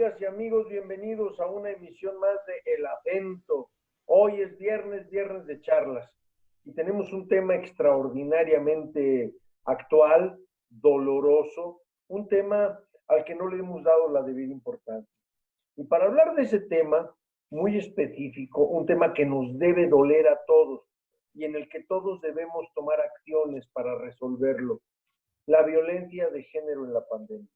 Amigas y amigos, bienvenidos a una emisión más de El Acento. Hoy es viernes de charlas, y tenemos un tema extraordinariamente actual, doloroso, un tema al que no le hemos dado la debida importancia. Y para hablar de ese tema muy específico, un tema que nos debe doler a todos y en el que todos debemos tomar acciones para resolverlo, la violencia de género en la pandemia.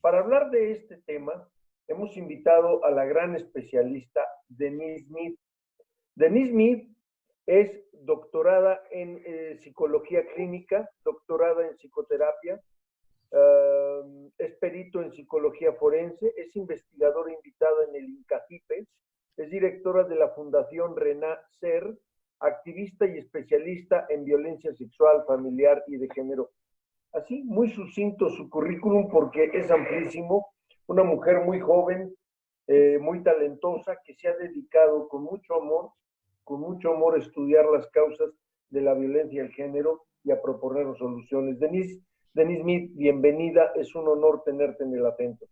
Para hablar de este tema, hemos invitado a la gran especialista Denise Smith. Denise Smith es doctorada en psicología clínica, doctorada en psicoterapia, es perito en psicología forense, es investigadora invitada en el INCAFIPE, es directora de la Fundación Renacer, activista y especialista en violencia sexual, familiar y de género. Así, muy sucinto su currículum porque es amplísimo. Una mujer muy joven, muy talentosa, que se ha dedicado con mucho amor a estudiar las causas de la violencia del género y a proponer soluciones. Denise Smith, bienvenida, es un honor tenerte en El Acento.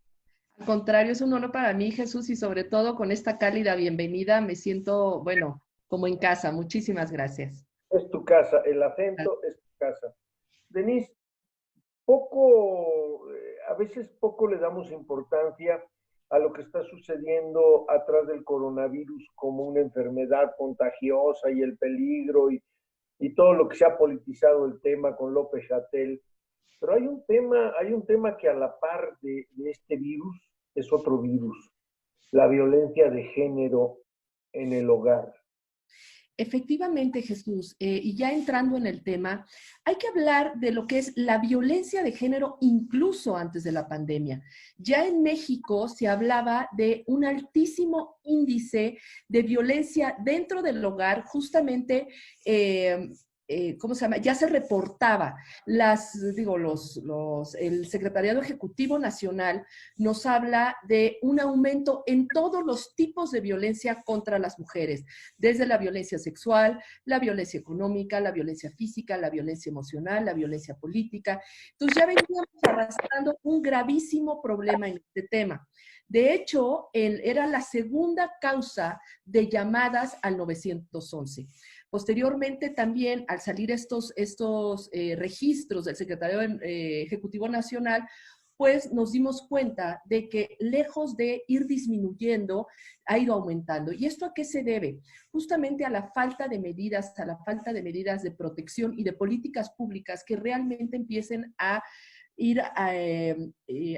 Al contrario, es un honor para mí, Jesús, y sobre todo con esta cálida bienvenida me siento, bueno, como en casa. Muchísimas gracias. Es tu casa, El Acento es tu casa. Denise, a veces poco le damos importancia a lo que está sucediendo atrás del coronavirus como una enfermedad contagiosa y el peligro y todo lo que se ha politizado el tema con López-Gatell. Pero hay un tema que a la par de este virus es otro virus, la violencia de género en el hogar. Efectivamente, Jesús, y ya entrando en el tema, hay que hablar de lo que es la violencia de género incluso antes de la pandemia. Ya en México se hablaba de un altísimo índice de violencia dentro del hogar, justamente ¿cómo se llama? Ya se reportaba. El Secretariado Ejecutivo Nacional nos habla de un aumento en todos los tipos de violencia contra las mujeres, desde la violencia sexual, la violencia económica, la violencia física, la violencia emocional, la violencia política. Entonces ya veníamos arrastrando un gravísimo problema en este tema. De hecho, era la segunda causa de llamadas al 911. Posteriormente también, al salir estos registros del Secretario Ejecutivo Nacional, pues nos dimos cuenta de que lejos de ir disminuyendo, ha ido aumentando. ¿Y esto a qué se debe? Justamente a la falta de medidas, de protección y de políticas públicas que realmente empiecen a ir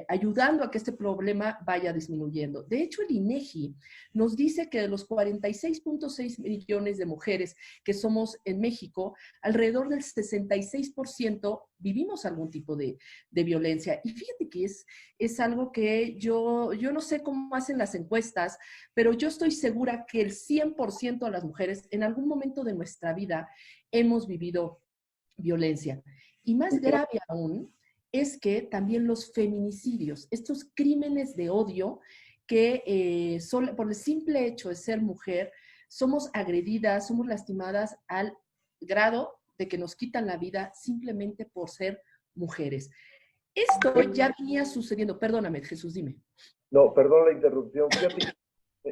ayudando a que este problema vaya disminuyendo. De hecho, el INEGI nos dice que de los 46.6 millones de mujeres que somos en México, alrededor del 66% vivimos algún tipo de violencia. Y fíjate que es algo que yo no sé cómo hacen las encuestas, pero yo estoy segura que el 100% de las mujeres en algún momento de nuestra vida hemos vivido violencia. Y más grave aún, es que también los feminicidios, estos crímenes de odio que por el simple hecho de ser mujer, somos agredidas, somos lastimadas al grado de que nos quitan la vida simplemente por ser mujeres. Esto ya venía sucediendo. Perdóname, Jesús, dime. No, perdón la interrupción. Fíjate,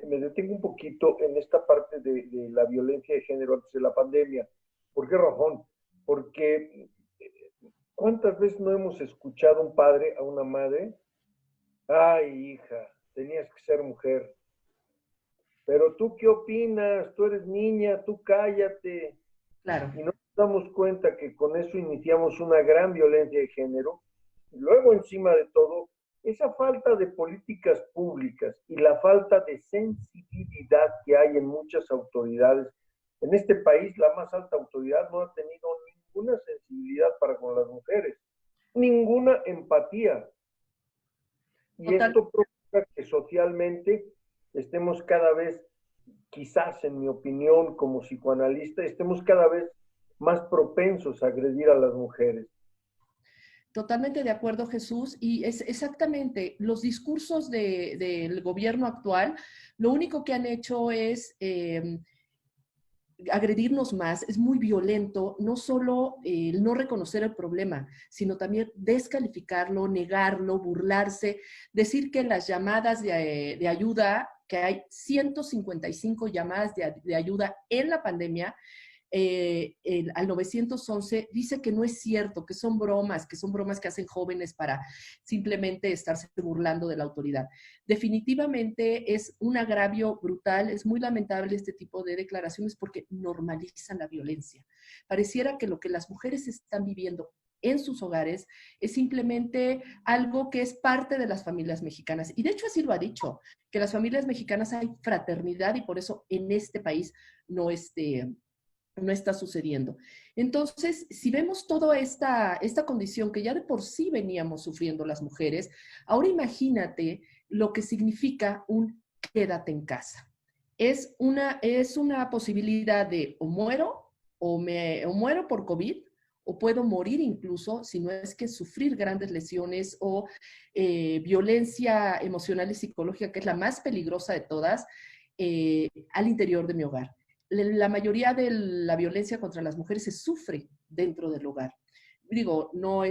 me detengo un poquito en esta parte de la violencia de género antes de la pandemia. ¿Por qué razón? Porque ¿cuántas veces no hemos escuchado a un padre, a una madre? Ay, hija, tenías que ser mujer. Pero tú, ¿qué opinas? Tú eres niña, tú cállate. Claro. Y no nos damos cuenta que con eso iniciamos una gran violencia de género. Y luego, encima de todo, esa falta de políticas públicas y la falta de sensibilidad que hay en muchas autoridades. En este país, la más alta autoridad no ha tenido ninguna sensibilidad para con las mujeres, ninguna empatía. Y Total. esto provoca que socialmente estemos cada vez, quizás en mi opinión como psicoanalista, estemos cada vez más propensos a agredir a las mujeres. Totalmente de acuerdo, Jesús. Y es exactamente los discursos del gobierno actual, lo único que han hecho es agredirnos más, es muy violento, no solo el no reconocer el problema, sino también descalificarlo, negarlo, burlarse, decir que las llamadas de ayuda, que hay 155 llamadas de ayuda en la pandemia, al 911 dice que no es cierto, que son bromas que hacen jóvenes para simplemente estarse burlando de la autoridad. Definitivamente es un agravio brutal, es muy lamentable este tipo de declaraciones porque normalizan la violencia. Pareciera que lo que las mujeres están viviendo en sus hogares es simplemente algo que es parte de las familias mexicanas. Y de hecho así lo ha dicho, que las familias mexicanas hay fraternidad y por eso en este país no está sucediendo. Entonces, si vemos toda esta condición que ya de por sí veníamos sufriendo las mujeres, ahora imagínate lo que significa un quédate en casa. Es una posibilidad de o muero, o muero por COVID, o puedo morir incluso, si no es que sufrir grandes lesiones o violencia emocional y psicológica, que es la más peligrosa de todas, al interior de mi hogar. La mayoría de la violencia contra las mujeres se sufre dentro del hogar. Digo, no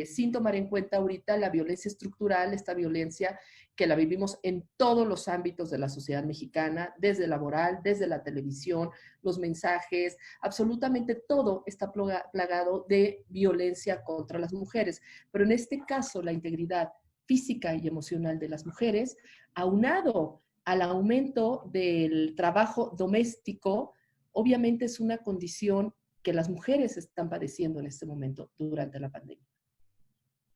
sin tomar en cuenta ahorita la violencia estructural, esta violencia que la vivimos en todos los ámbitos de la sociedad mexicana, desde laboral, desde la televisión, los mensajes, absolutamente todo está plagado de violencia contra las mujeres. Pero en este caso, la integridad física y emocional de las mujeres, aunado al aumento del trabajo doméstico, obviamente es una condición que las mujeres están padeciendo en este momento durante la pandemia.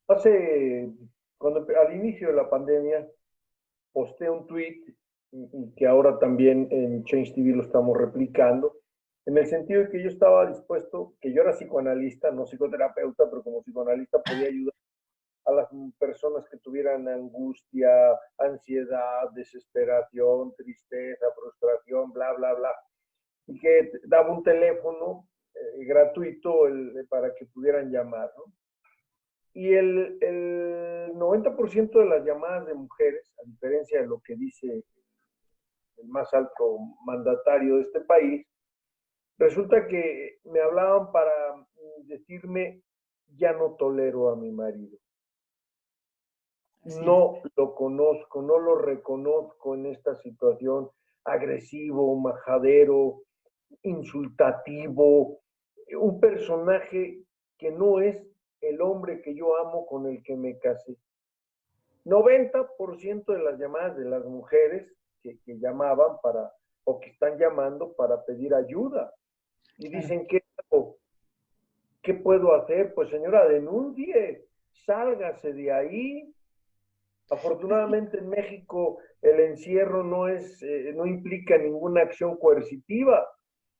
Al inicio de la pandemia, posté un tweet y que ahora también en Change TV lo estamos replicando, en el sentido de que yo estaba dispuesto, que yo era psicoanalista, no psicoterapeuta, pero como psicoanalista podía ayudar a las personas que tuvieran angustia, ansiedad, desesperación, tristeza, frustración, bla, bla, bla, y que daba un teléfono gratuito para que pudieran llamar, ¿no? Y el 90% de las llamadas de mujeres, a diferencia de lo que dice el más alto mandatario de este país, resulta que me hablaban para decirme, ya no tolero a mi marido. No lo conozco, no lo reconozco en esta situación, agresivo, majadero, insultativo, un personaje que no es el hombre que yo amo con el que me casé. 90% de las llamadas de las mujeres que llamaban o que están llamando para pedir ayuda. Y dicen, ¿qué puedo hacer? Pues señora, denuncie, sálgase de ahí. Afortunadamente en México el encierro no implica ninguna acción coercitiva.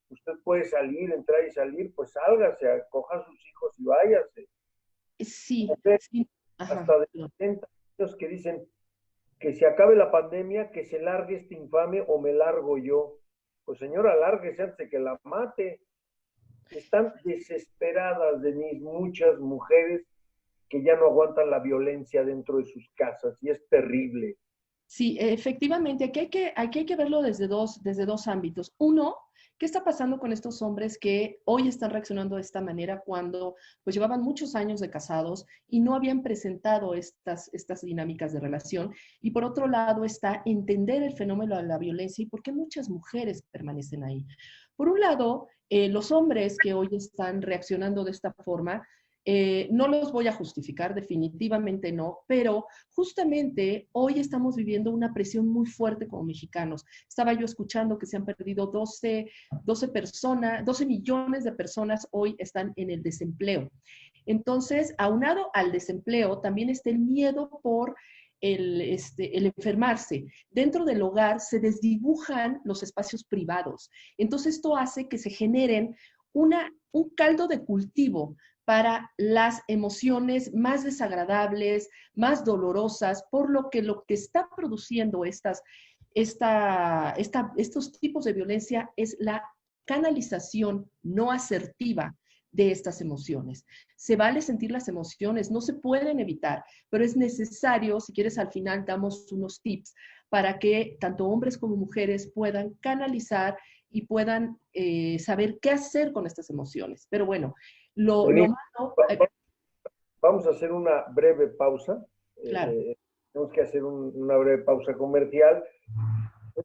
Usted puede salir, entrar y salir, pues sálgase, acoja a sus hijos y váyase. Sí, sí. Ajá. Hasta de 70 años que dicen que se acabe la pandemia, que se largue este infame o me largo yo. Pues señora, lárguese antes de que la mate. Están desesperadas, Denise, muchas mujeres que ya no aguantan la violencia dentro de sus casas y es terrible. Sí, efectivamente, aquí hay que verlo desde dos ámbitos. Uno, ¿qué está pasando con estos hombres que hoy están reaccionando de esta manera cuando pues llevaban muchos años de casados y no habían presentado estas dinámicas de relación? Y por otro lado está entender el fenómeno de la violencia y por qué muchas mujeres permanecen ahí. Por un lado, los hombres que hoy están reaccionando de esta forma, no los voy a justificar, definitivamente no, pero justamente hoy estamos viviendo una presión muy fuerte como mexicanos. Estaba yo escuchando que se han perdido 12 millones de personas hoy están en el desempleo. Entonces, aunado al desempleo, también está el miedo por el enfermarse. Dentro del hogar se desdibujan los espacios privados. Entonces, esto hace que se generen un caldo de cultivo para las emociones más desagradables, más dolorosas, por lo que está produciendo estos tipos de violencia es la canalización no asertiva de estas emociones. Se vale sentir las emociones, no se pueden evitar, pero es necesario, si quieres al final damos unos tips para que tanto hombres como mujeres puedan canalizar y puedan saber qué hacer con estas emociones. Pero bueno, lo Denise, malo... vamos a hacer una breve pausa. Claro. Tenemos que hacer una breve pausa comercial.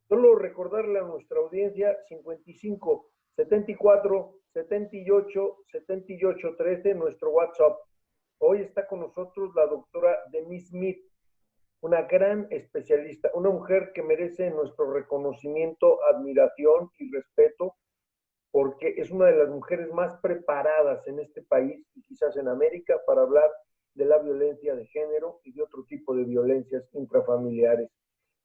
Solo recordarle a nuestra audiencia 55 74 78 78 13, nuestro WhatsApp. Hoy está con nosotros la doctora Denise Smith, una gran especialista, una mujer que merece nuestro reconocimiento, admiración y respeto, porque es una de las mujeres más preparadas en este país y quizás en América para hablar de la violencia de género y de otro tipo de violencias intrafamiliares.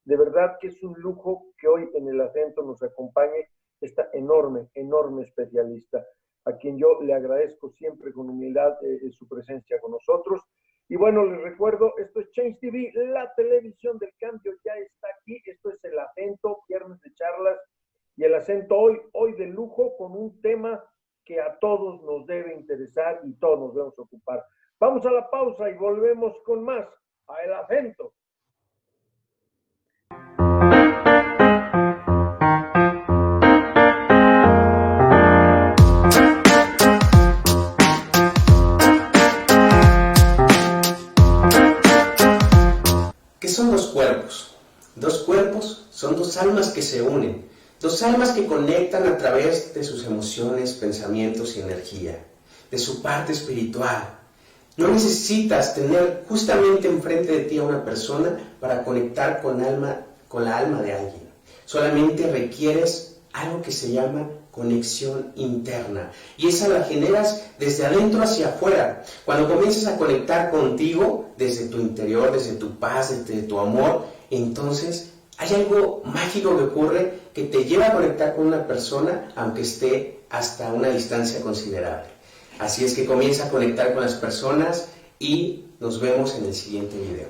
De verdad que es un lujo que hoy en El Acento nos acompañe esta enorme, enorme especialista, a quien yo le agradezco siempre con humildad su presencia con nosotros. Y bueno, les recuerdo, esto es Change TV, la televisión del cambio ya está aquí. Esto es El Acento, viernes de charlas, y El Acento hoy de lujo con un tema que a todos nos debe interesar y todos nos debemos ocupar. Vamos a la pausa y volvemos con más a El Acento. ¿Qué son dos cuerpos? Dos cuerpos son dos almas que se unen, dos almas que conectan a través de sus emociones, pensamientos y energía, de su parte espiritual. No necesitas tener justamente enfrente de ti a una persona para conectar con la alma de alguien. Solamente requieres algo que se llama conexión interna, y esa la generas desde adentro hacia afuera. Cuando comienzas a conectar contigo desde tu interior, desde tu paz, desde tu amor, entonces hay algo mágico que ocurre que te lleva a conectar con una persona aunque esté hasta una distancia considerable. Así es que comienza a conectar con las personas y nos vemos en el siguiente video.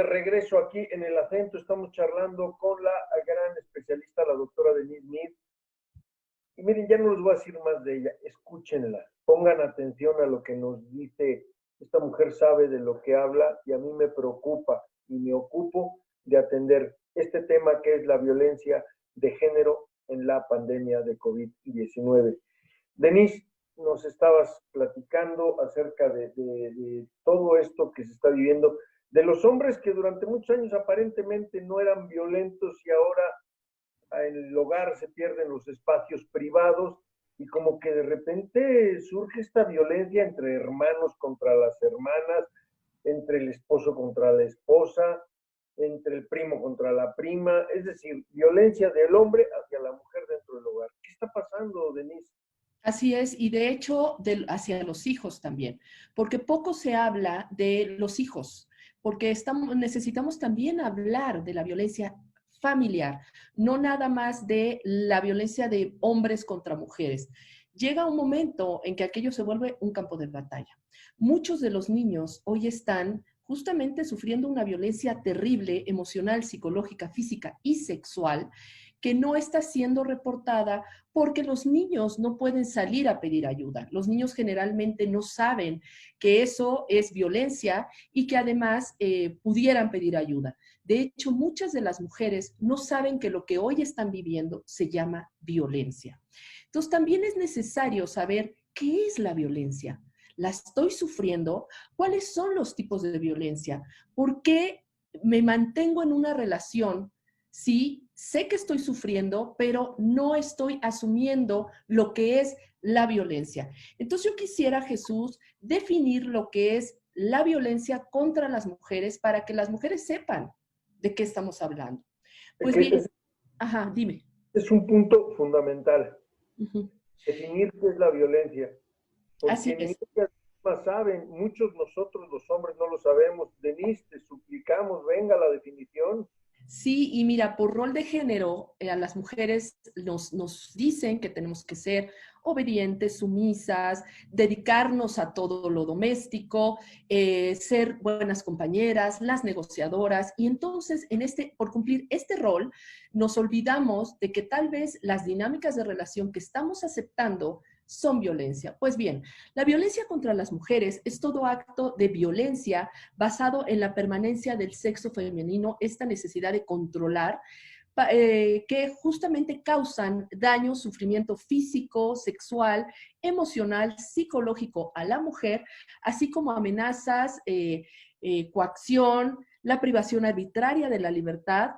de regreso aquí en El Acento. Estamos charlando con la gran especialista, la doctora Denise Mead. Y miren, ya no les voy a decir más de ella. Escúchenla. Pongan atención a lo que nos dice. Esta mujer sabe de lo que habla y a mí me preocupa y me ocupo de atender este tema que es la violencia de género en la pandemia de COVID-19. Denise, nos estabas platicando acerca de todo esto que se está viviendo, de los hombres que durante muchos años aparentemente no eran violentos y ahora en el hogar se pierden los espacios privados y como que de repente surge esta violencia entre hermanos contra las hermanas, entre el esposo contra la esposa, entre el primo contra la prima, es decir, violencia del hombre hacia la mujer dentro del hogar. ¿Qué está pasando, Denise? Así es, y de hecho hacia los hijos también, porque poco se habla de los hijos, porque necesitamos también hablar de la violencia familiar, no nada más de la violencia de hombres contra mujeres. Llega un momento en que aquello se vuelve un campo de batalla. Muchos de los niños hoy están justamente sufriendo una violencia terrible, emocional, psicológica, física y sexual, que no está siendo reportada porque los niños no pueden salir a pedir ayuda. Los niños generalmente no saben que eso es violencia y que además pudieran pedir ayuda. De hecho, muchas de las mujeres no saben que lo que hoy están viviendo se llama violencia. Entonces, también es necesario saber qué es la violencia. ¿La estoy sufriendo? ¿Cuáles son los tipos de violencia? ¿Por qué me mantengo en una relación si sé que estoy sufriendo, pero no estoy asumiendo lo que es la violencia? Entonces yo quisiera, Jesús, definir lo que es la violencia contra las mujeres para que las mujeres sepan de qué estamos hablando. Pues bien, ajá, dime. Es un punto fundamental, Uh-huh. definir qué es la violencia, Así porque ni es. ellas mismas saben, muchos nosotros los hombres no lo sabemos. Denise, te suplicamos, venga la definición. Sí, y mira, por rol de género, a las mujeres nos dicen que tenemos que ser obedientes, sumisas, dedicarnos a todo lo doméstico, ser buenas compañeras, las negociadoras, y entonces por cumplir este rol, nos olvidamos de que tal vez las dinámicas de relación que estamos aceptando son violencia. Pues bien, la violencia contra las mujeres es todo acto de violencia basado en la permanencia del sexo femenino, esta necesidad de controlar, que justamente causan daño, sufrimiento físico, sexual, emocional, psicológico a la mujer, así como amenazas, coacción, la privación arbitraria de la libertad,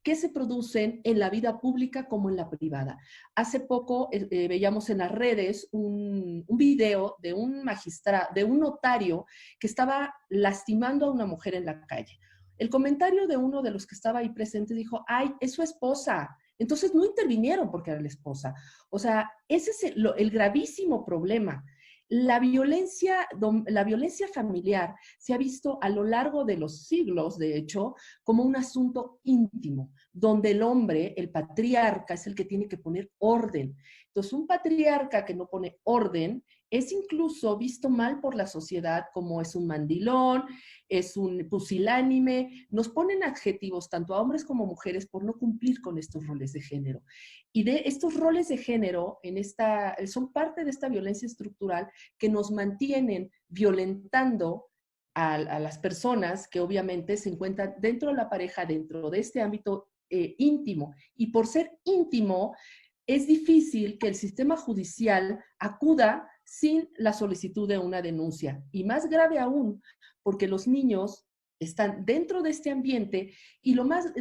que se producen en la vida pública como en la privada. Hace poco veíamos en las redes un video de un de un notario que estaba lastimando a una mujer en la calle. El comentario de uno de los que estaba ahí presente dijo, ay, es su esposa. Entonces no intervinieron porque era la esposa. O sea, ese es el gravísimo problema. La violencia familiar se ha visto a lo largo de los siglos, de hecho, como un asunto íntimo, donde el hombre, el patriarca, es el que tiene que poner orden. Entonces, un patriarca que no pone orden es incluso visto mal por la sociedad como es un mandilón, es un pusilánime. Nos ponen adjetivos tanto a hombres como a mujeres por no cumplir con estos roles de género. Y de estos roles de género son parte de esta violencia estructural que nos mantienen violentando a las personas que obviamente se encuentran dentro de la pareja, dentro de este ámbito íntimo. Y por ser íntimo, es difícil que el sistema judicial acuda sin la solicitud de una denuncia. Y más grave aún, porque los niños están dentro de este ambiente y lo más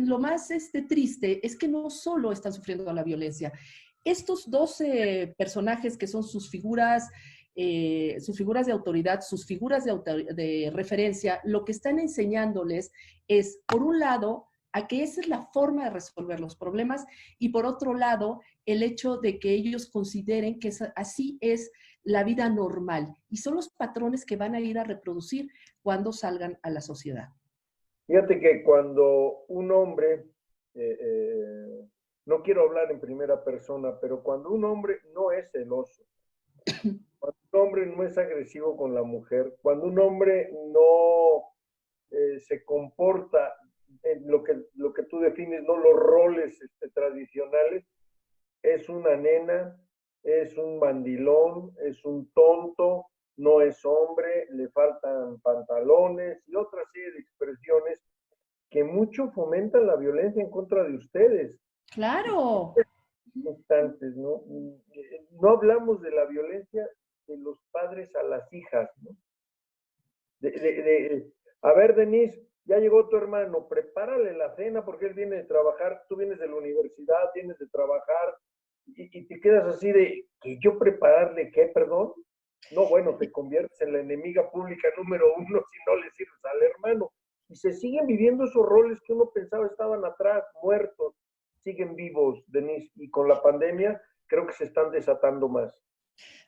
triste es que no solo están sufriendo la violencia. Estos 12 personajes que son sus figuras de autoridad, sus figuras de referencia, lo que están enseñándoles es, por un lado, a que esa es la forma de resolver los problemas y por otro lado, el hecho de que ellos consideren que así es la vida normal y son los patrones que van a ir a reproducir cuando salgan a la sociedad. Fíjate que cuando un hombre, no quiero hablar en primera persona, pero cuando un hombre no es celoso, cuando un hombre no es agresivo con la mujer, cuando un hombre no se comporta en lo que tú defines, ¿no? Los roles tradicionales, es una nena, es un mandilón, es un tonto, no es hombre, le faltan pantalones y otra serie de expresiones que mucho fomentan la violencia en contra de ustedes. Claro. Instantes, ¿no? No hablamos de la violencia de los padres a las hijas, ¿no? A ver, Denise, ya llegó tu hermano, prepárale la cena porque él viene de trabajar, tú vienes de la universidad, vienes de trabajar y te quedas así de, ¿que yo prepararle qué, perdón? No, bueno, te conviertes en la enemiga pública número 1 si no le sirves al hermano. Y se siguen viviendo esos roles que uno pensaba estaban atrás, muertos, siguen vivos, Denise, y con la pandemia creo que se están desatando más.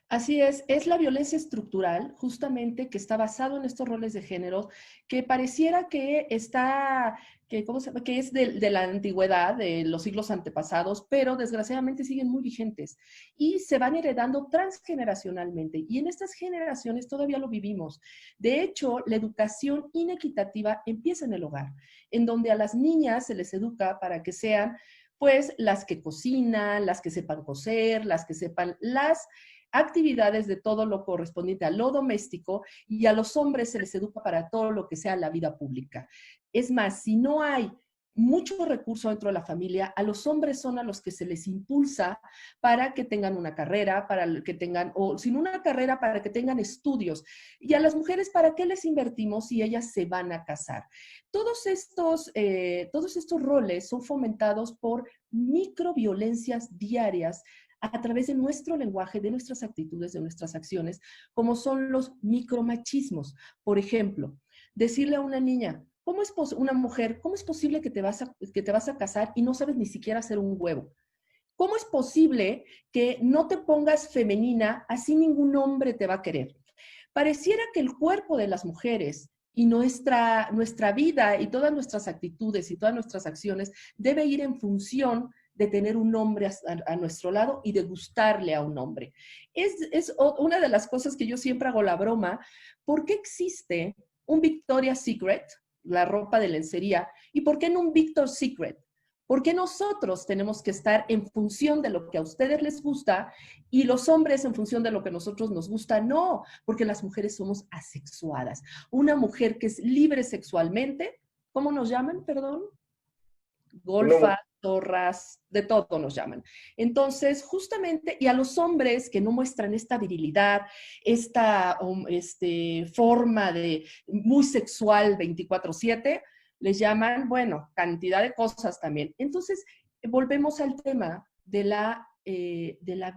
Así es la violencia estructural, justamente, que está basado en estos roles de género, que pareciera que está, que, ¿cómo se llama? Que es de la antigüedad, de los siglos antepasados, pero desgraciadamente siguen muy vigentes y se van heredando transgeneracionalmente. Y en estas generaciones todavía lo vivimos. De hecho, la educación inequitativa empieza en el hogar, en donde a las niñas se les educa para que sean, pues, las que cocinan, las que sepan coser, las que sepan las actividades de todo lo correspondiente a lo doméstico, y a los hombres se les educa para todo lo que sea la vida pública. Es más, si no hay mucho recurso dentro de la familia, a los hombres son a los que se les impulsa para que tengan una carrera, para que tengan, o sin una carrera, para que tengan estudios. Y a las mujeres, ¿para qué les invertimos si ellas se van a casar? Todos estos roles son fomentados por microviolencias diarias a través de nuestro lenguaje, de nuestras actitudes, de nuestras acciones, como son los micromachismos. Por ejemplo, decirle a una niña, una mujer, ¿cómo es posible que te vas a casar y no sabes ni siquiera hacer un huevo? ¿Cómo es posible que no te pongas femenina, así ningún hombre te va a querer? Pareciera que el cuerpo de las mujeres y nuestra vida y todas nuestras actitudes y todas nuestras acciones debe ir en función de tener un hombre a nuestro lado y de gustarle a un hombre. Es una de las cosas que yo siempre hago la broma. ¿Por qué existe un Victoria's Secret, la ropa de lencería, y por qué no un Victor's Secret? ¿Por qué nosotros tenemos que estar en función de lo que a ustedes les gusta y los hombres en función de lo que a nosotros nos gusta? No, porque las mujeres somos asexuadas. Una mujer que es libre sexualmente, ¿cómo nos llaman? Perdón. Golfa, zorras, de todo nos llaman. Entonces, justamente, y a los hombres que no muestran esta virilidad, esta forma de muy sexual 24/7, les llaman, bueno, cantidad de cosas también. Entonces, volvemos al tema de la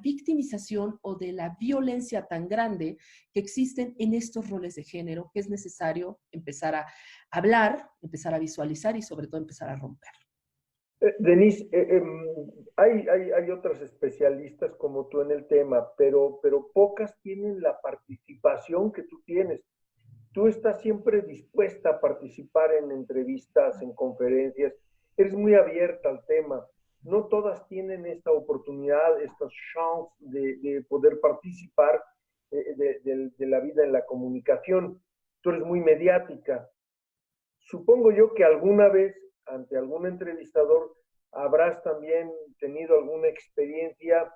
victimización o de la violencia tan grande que existen en estos roles de género, que es necesario empezar a hablar, empezar a visualizar y sobre todo empezar a romper. Denise, hay otras especialistas como tú en el tema, pero pocas tienen la participación que tú tienes. Tú estás siempre dispuesta a participar en entrevistas, en conferencias, eres muy abierta al tema. No todas tienen esta oportunidad, esta chance de poder participar de la vida en la comunicación. Tú eres muy mediática. Supongo yo que alguna vez, ante algún entrevistador, habrás también tenido alguna experiencia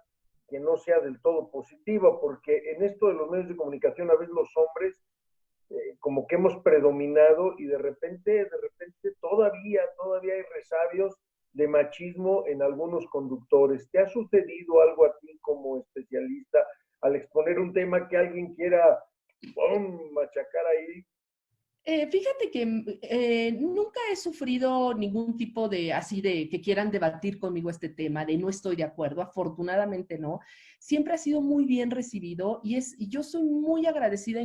que no sea del todo positiva, porque en esto de los medios de comunicación a veces los hombres como que hemos predominado y de repente todavía hay resabios de machismo en algunos conductores. ¿Te ha sucedido algo a ti como especialista al exponer un tema que alguien quiera machacar ahí? Fíjate que nunca he sufrido ningún tipo de así de que quieran debatir conmigo este tema, de no estoy de acuerdo, afortunadamente no. Siempre ha sido muy bien recibido y yo soy muy agradecida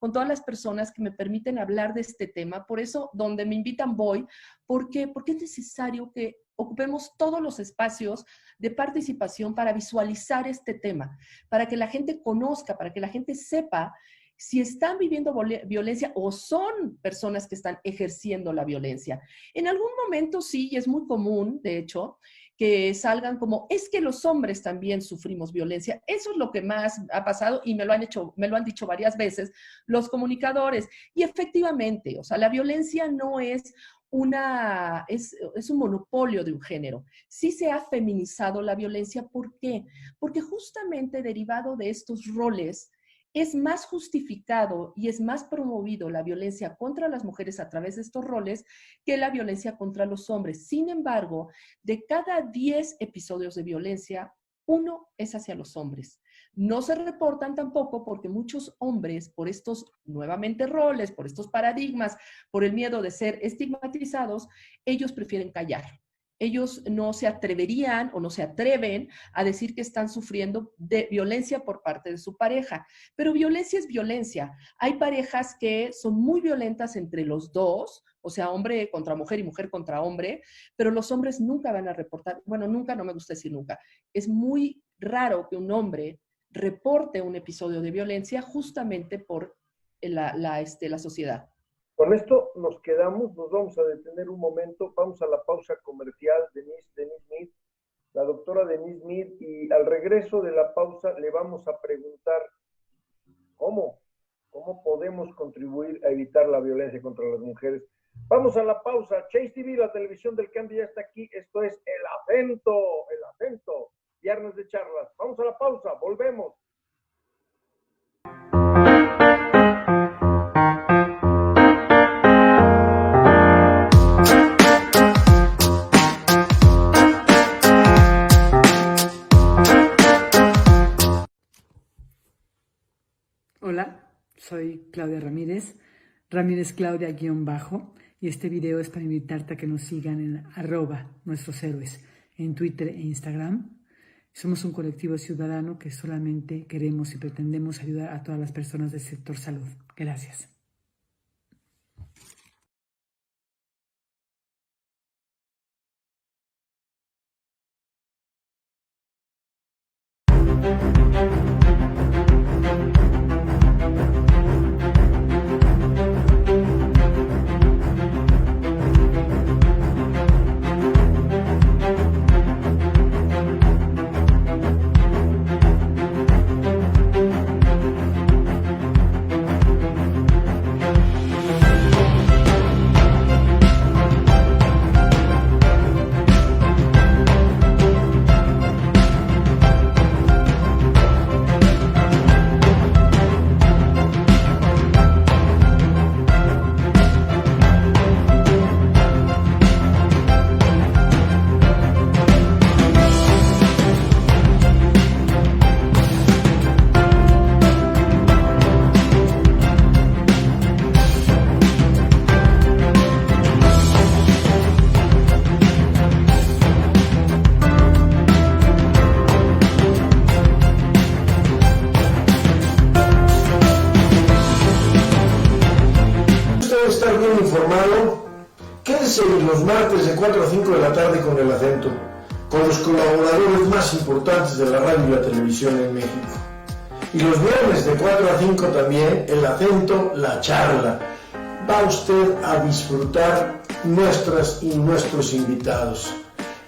con todas las personas que me permiten hablar de este tema. Por eso, donde me invitan voy, porque es necesario que ocupemos todos los espacios de participación para visualizar este tema, para que la gente conozca, para que la gente sepa si están viviendo violencia o son personas que están ejerciendo la violencia. En algún momento sí, y es muy común, de hecho, que salgan como, es que los hombres también sufrimos violencia. Eso es lo que más ha pasado y me lo han dicho varias veces los comunicadores. Y efectivamente, o sea, la violencia no es es un monopolio de un género. Sí se ha feminizado la violencia. ¿Por qué? Porque justamente derivado de estos roles es más justificado y es más promovido la violencia contra las mujeres a través de estos roles que la violencia contra los hombres. Sin embargo, de cada 10 episodios de violencia, 1 es hacia los hombres. No se reportan tampoco porque muchos hombres, por estos nuevamente roles, por estos paradigmas, por el miedo de ser estigmatizados, ellos prefieren callar. Ellos no se atreverían o no se atreven a decir que están sufriendo de violencia por parte de su pareja. Pero violencia es violencia. Hay parejas que son muy violentas entre los dos, o sea, hombre contra mujer y mujer contra hombre, pero los hombres nunca van a reportar, bueno, nunca, no me gusta decir nunca. Es muy raro que un hombre reporte un episodio de violencia justamente por la sociedad. Con esto nos quedamos, nos vamos a detener un momento, vamos a la pausa comercial, Denise Smith, la doctora Denise Smith, y al regreso de la pausa le vamos a preguntar cómo podemos contribuir a evitar la violencia contra las mujeres. Vamos a la pausa. Chase TV, la televisión del cambio ya está aquí. Esto es El Acento, viernes de charlas. Vamos a la pausa, volvemos. Hola, soy Claudia Ramírez, Ramírez Claudia _ y este video es para invitarte a que nos sigan en @nuestroshéroes en Twitter e Instagram. Somos un colectivo ciudadano que solamente queremos y pretendemos ayudar a todas las personas del sector salud. Gracias. Los martes de 4 a 5 de la tarde con El Acento, con los colaboradores más importantes de la radio y la televisión en México. Y los viernes de 4 a 5 también El Acento, la charla. Va usted a disfrutar nuestras y nuestros invitados.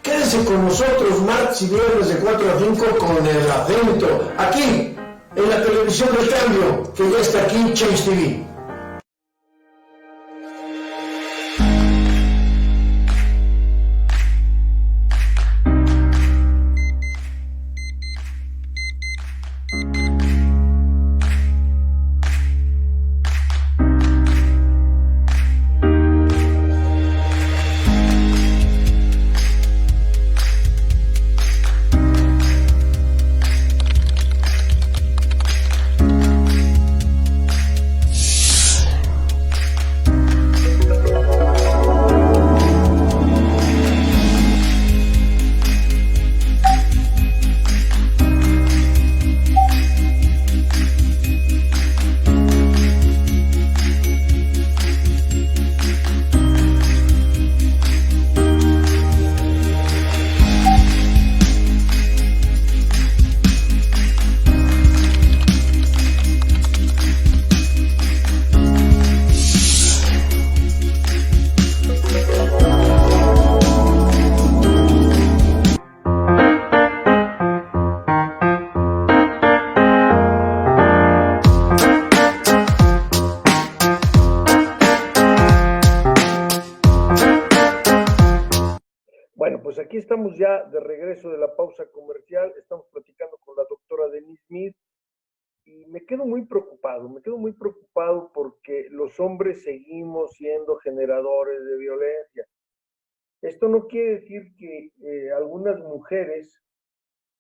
Quédese con nosotros martes y viernes de 4 a 5 con El Acento, aquí, en la televisión del cambio, que ya está aquí, Chase TV. aquí estamos ya de regreso de la pausa comercial. Estamos platicando con la doctora Denise Smith y me quedo muy preocupado porque los hombres seguimos siendo generadores de violencia. Esto no quiere decir que algunas mujeres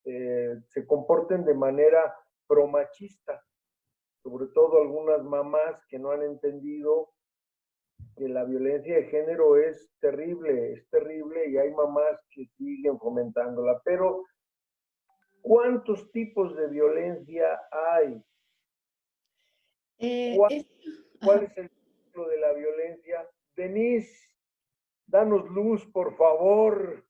se comporten de manera promachista, sobre todo algunas mamás que no han entendido que la violencia de género es terrible y hay mamás que siguen fomentándola. Pero, ¿cuántos tipos de violencia hay? ¿Cuál es el ciclo de la violencia? Denise, danos luz, por favor.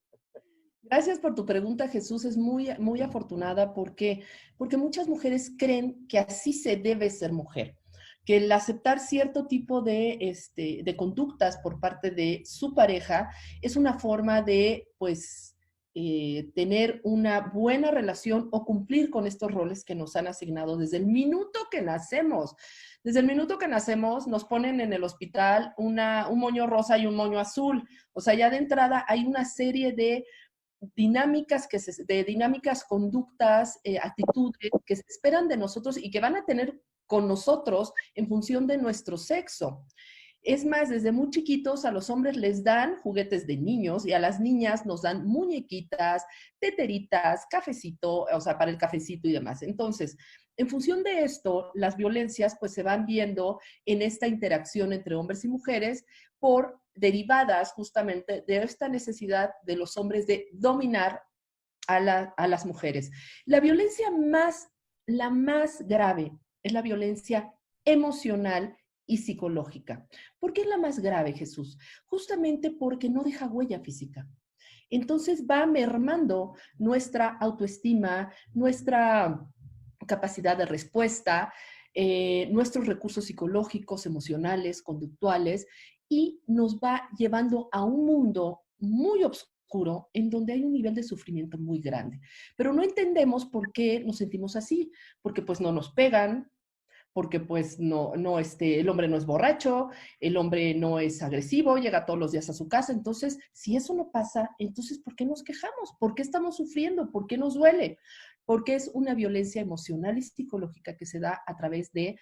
Gracias por tu pregunta, Jesús. Es muy, muy afortunada porque muchas mujeres creen que así se debe ser mujer, que el aceptar cierto tipo de conductas por parte de su pareja es una forma de, pues, tener una buena relación o cumplir con estos roles que nos han asignado desde el minuto que nacemos. Desde el minuto que nacemos nos ponen en el hospital un moño rosa y un moño azul. O sea, ya de entrada hay una serie de dinámicas, conductas, actitudes que se esperan de nosotros y que van a tener con nosotros en función de nuestro sexo. Es más, desde muy chiquitos a los hombres les dan juguetes de niños y a las niñas nos dan muñequitas, teteritas, cafecito, o sea, para el cafecito y demás. Entonces, en función de esto, las violencias pues se van viendo en esta interacción entre hombres y mujeres por derivadas justamente de esta necesidad de los hombres de dominar a las mujeres. La violencia la más grave es la violencia emocional y psicológica. ¿Por qué es la más grave, Jesús? Justamente porque no deja huella física. Entonces va mermando nuestra autoestima, nuestra capacidad de respuesta, nuestros recursos psicológicos, emocionales, conductuales, y nos va llevando a un mundo muy oscuro en donde hay un nivel de sufrimiento muy grande. Pero no entendemos por qué nos sentimos así, porque pues no nos pegan, porque pues el hombre no es borracho, el hombre no es agresivo, llega todos los días a su casa. Entonces, si eso no pasa, entonces, ¿por qué nos quejamos? ¿Por qué estamos sufriendo? ¿Por qué nos duele? Porque es una violencia emocional y psicológica que se da a través de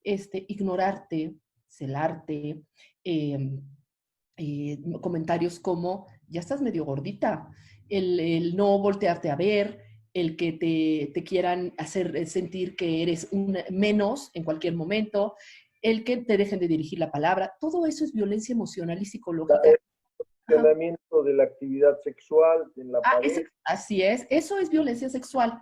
ignorarte, celarte, comentarios como, ya estás medio gordita, el no voltearte a ver, el que te quieran hacer sentir que eres menos en cualquier momento, el que te dejen de dirigir la palabra, todo eso es violencia emocional y psicológica. El funcionamiento de la actividad sexual en la pareja. Así es, eso es violencia sexual.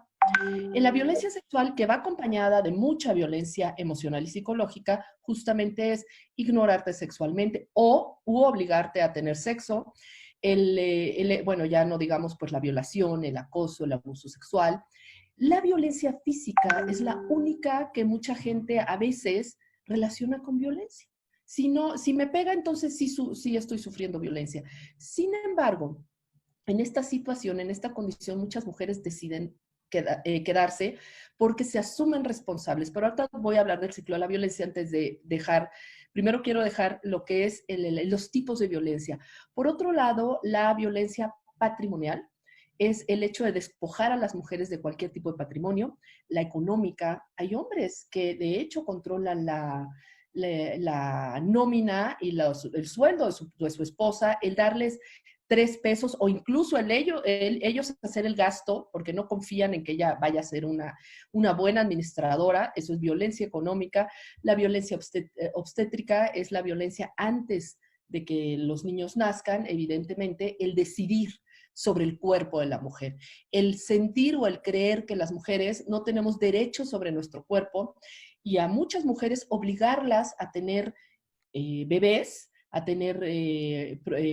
En la violencia sexual, que va acompañada de mucha violencia emocional y psicológica, justamente es ignorarte sexualmente u obligarte a tener sexo. Bueno, ya no digamos pues la violación, el acoso, el abuso sexual. La violencia física es la única que mucha gente a veces relaciona con violencia. Si me pega, entonces sí estoy sufriendo violencia. Sin embargo, en esta situación, en esta condición, muchas mujeres deciden quedarse porque se asumen responsables. Pero ahorita voy a hablar del ciclo de la violencia antes de primero quiero dejar lo que es los tipos de violencia. Por otro lado, la violencia patrimonial es el hecho de despojar a las mujeres de cualquier tipo de patrimonio. La económica, hay hombres que de hecho controlan la nómina y el sueldo de su esposa, el darles 3 pesos o incluso ellos hacer el gasto porque no confían en que ella vaya a ser una buena administradora. Eso es violencia económica. La violencia obstétrica es la violencia antes de que los niños nazcan, evidentemente, el decidir sobre el cuerpo de la mujer, el sentir o el creer que las mujeres no tenemos derechos sobre nuestro cuerpo, y a muchas mujeres obligarlas a tener bebés, a tener,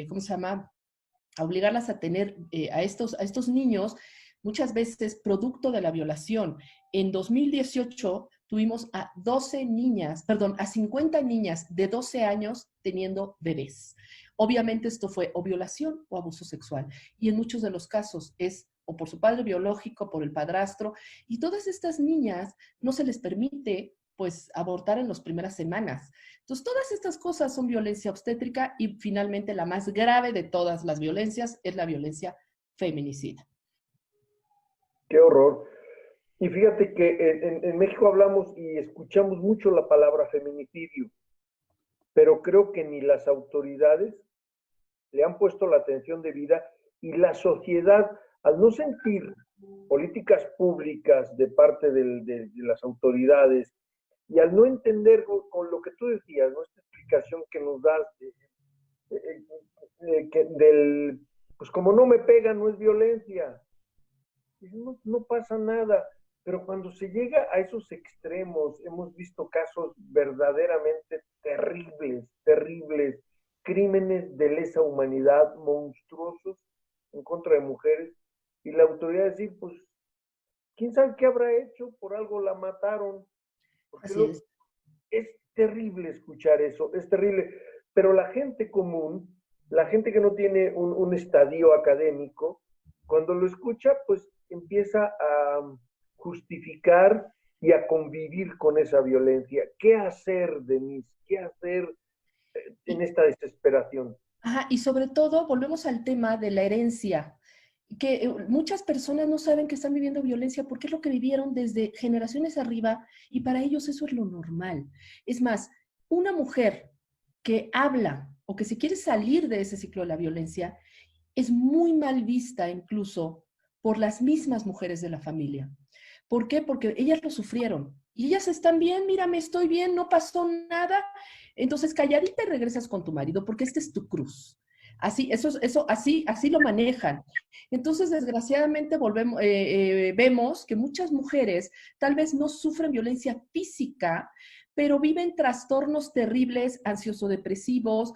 ¿cómo se llama?, a obligarlas a tener a estos niños, muchas veces producto de la violación. En 2018 tuvimos a 50 niñas de 12 años teniendo bebés. Obviamente esto fue o violación o abuso sexual. Y en muchos de los casos es o por su padre biológico, por el padrastro. Y todas estas niñas no se les permite pues abortar en las primeras semanas. Entonces, todas estas cosas son violencia obstétrica y finalmente la más grave de todas las violencias es la violencia feminicida. Qué horror. Y fíjate que en México hablamos y escuchamos mucho la palabra feminicidio, pero creo que ni las autoridades le han puesto la atención debida y la sociedad, al no sentir políticas públicas de parte de las autoridades y al no entender con lo que tú decías, ¿no? Esta explicación que nos das pues como no me pega, no es violencia. No, no pasa nada. Pero cuando se llega a esos extremos, hemos visto casos verdaderamente terribles, terribles, crímenes de lesa humanidad, monstruosos en contra de mujeres, y la autoridad decir, pues, ¿quién sabe qué habrá hecho? Por algo la mataron. Porque Así es. es terrible escuchar eso, es terrible. Pero la gente común, la gente que no tiene un estadio académico, cuando lo escucha, pues empieza a justificar y a convivir con esa violencia. ¿Qué hacer, Denise? ¿Qué hacer en esta desesperación? Ajá, y sobre todo, volvemos al tema de la herencia, que muchas personas no saben que están viviendo violencia porque es lo que vivieron desde generaciones arriba y para ellos eso es lo normal. Es más, una mujer que habla o que se quiere salir de ese ciclo de la violencia es muy mal vista incluso por las mismas mujeres de la familia. ¿Por qué? Porque ellas lo sufrieron y ellas están bien, mírame, estoy bien, no pasó nada. Entonces, calladita y regresas con tu marido porque esta es tu cruz. Así, así lo manejan. Entonces, desgraciadamente, vemos que muchas mujeres tal vez no sufren violencia física, pero viven trastornos terribles, ansioso-depresivos,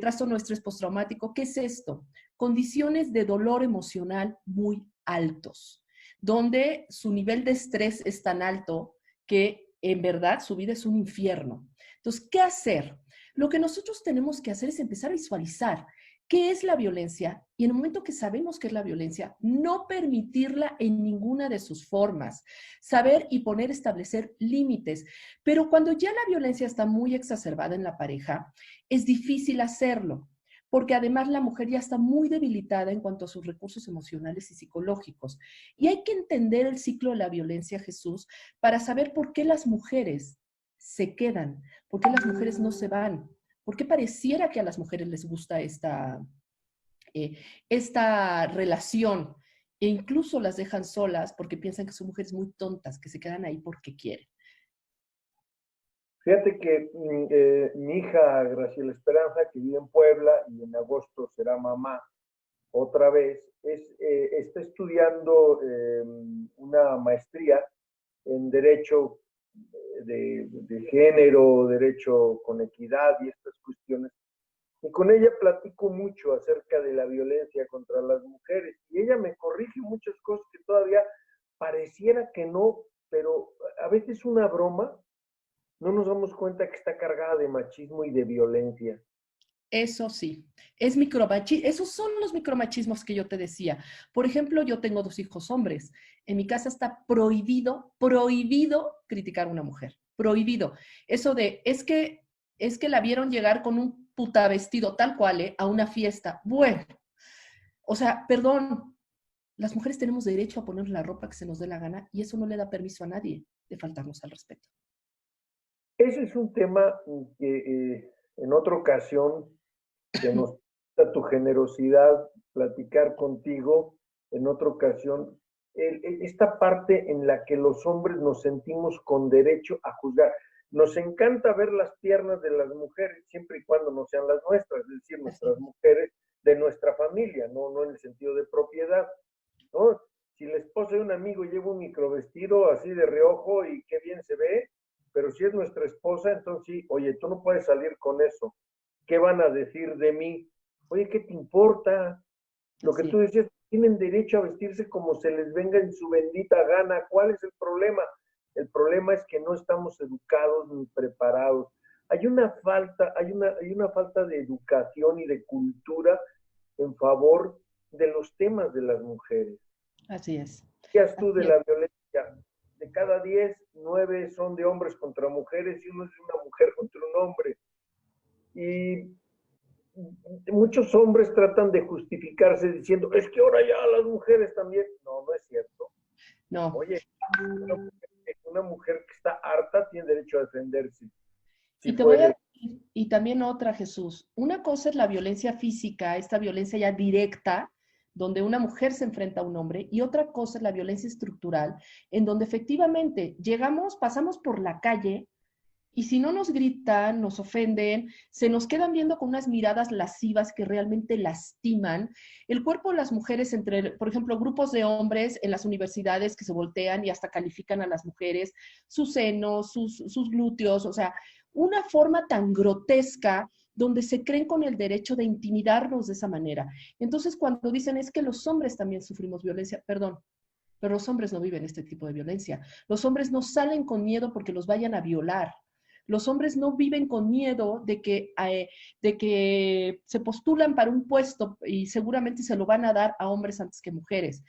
trastorno de estrés postraumático. ¿Qué es esto? Condiciones de dolor emocional muy altos, donde su nivel de estrés es tan alto que en verdad su vida es un infierno. Entonces, ¿qué hacer? Lo que nosotros tenemos que hacer es empezar a visualizar qué es la violencia y en el momento que sabemos qué es la violencia, no permitirla en ninguna de sus formas, saber y establecer límites. Pero cuando ya la violencia está muy exacerbada en la pareja, es difícil hacerlo, porque además la mujer ya está muy debilitada en cuanto a sus recursos emocionales y psicológicos. Y hay que entender el ciclo de la violencia, Jesús, para saber por qué las mujeres se quedan, por qué las mujeres no se van. ¿Por qué pareciera que a las mujeres les gusta esta relación? E incluso las dejan solas porque piensan que son mujeres muy tontas, que se quedan ahí porque quieren. Fíjate que mi hija Graciela Esperanza, que vive en Puebla y en agosto será mamá otra vez, está estudiando una maestría en Derecho de Género, Derecho con Equidad y estas cuestiones. Y con ella platico mucho acerca de la violencia contra las mujeres. Y ella me corrige muchas cosas que todavía pareciera que no, pero a veces una broma, no nos damos cuenta que está cargada de machismo y de violencia. Eso sí, esos son los micromachismos que yo te decía. Por ejemplo, yo tengo 2 hijos hombres. En mi casa está prohibido criticar a una mujer. Prohibido. Eso de, es que la vieron llegar con un puta vestido tal cual, a una fiesta. Bueno, o sea, perdón, las mujeres tenemos derecho a poner la ropa que se nos dé la gana y eso no le da permiso a nadie de faltarnos al respeto. Ese es un tema que en otra ocasión que nos da tu generosidad platicar contigo, en otra ocasión, esta parte en la que los hombres nos sentimos con derecho a juzgar. Nos encanta ver las piernas de las mujeres, siempre y cuando no sean las nuestras, es decir, nuestras mujeres de nuestra familia, no en el sentido de propiedad, ¿no? Si la esposa de un amigo lleva un microvestido así de reojo y qué bien se ve, pero si es nuestra esposa, entonces sí, oye, tú no puedes salir con eso. ¿Qué van a decir de mí? Oye, ¿qué te importa? Lo que tú decías, tienen derecho a vestirse como se les venga en su bendita gana. ¿Cuál es el problema? El problema es que no estamos educados ni preparados. Hay una falta de educación y de cultura en favor de los temas de las mujeres. Así es. ¿Qué haces tú de la violencia? De cada 10, 9 son de hombres contra mujeres y uno es de una mujer contra un hombre. Y muchos hombres tratan de justificarse diciendo, es que ahora ya las mujeres también. No, no es cierto. No. Oye, una mujer que está harta tiene derecho a defenderse. Si y te voy a decir, y también otra, Jesús. Una cosa es la violencia física, esta violencia ya directa, donde una mujer se enfrenta a un hombre, y otra cosa es la violencia estructural, en donde efectivamente pasamos por la calle, y si no nos gritan, nos ofenden, se nos quedan viendo con unas miradas lascivas que realmente lastiman. El cuerpo de las mujeres, por ejemplo, grupos de hombres en las universidades que se voltean y hasta califican a las mujeres, sus senos, sus glúteos, o sea, una forma tan grotesca donde se creen con el derecho de intimidarnos de esa manera. Entonces, cuando dicen es que los hombres también sufrimos violencia, perdón, pero los hombres no viven este tipo de violencia. Los hombres no salen con miedo porque los vayan a violar. Los hombres no viven con miedo de que se postulan para un puesto y seguramente se lo van a dar a hombres antes que mujeres.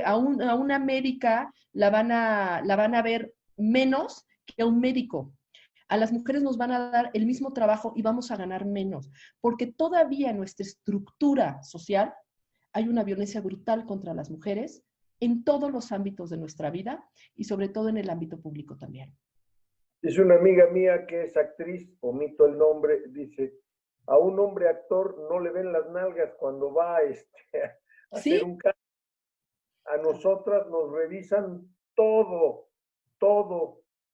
A una médica la van a ver menos que a un médico. A las mujeres nos van a dar el mismo trabajo y vamos a ganar menos, porque todavía en nuestra estructura social hay una violencia brutal contra las mujeres en todos los ámbitos de nuestra vida y sobre todo en el ámbito público también. Dice una amiga mía que es actriz, omito el nombre, dice, a un hombre actor no le ven las nalgas cuando va a hacer un cambio. A nosotras nos revisan todo,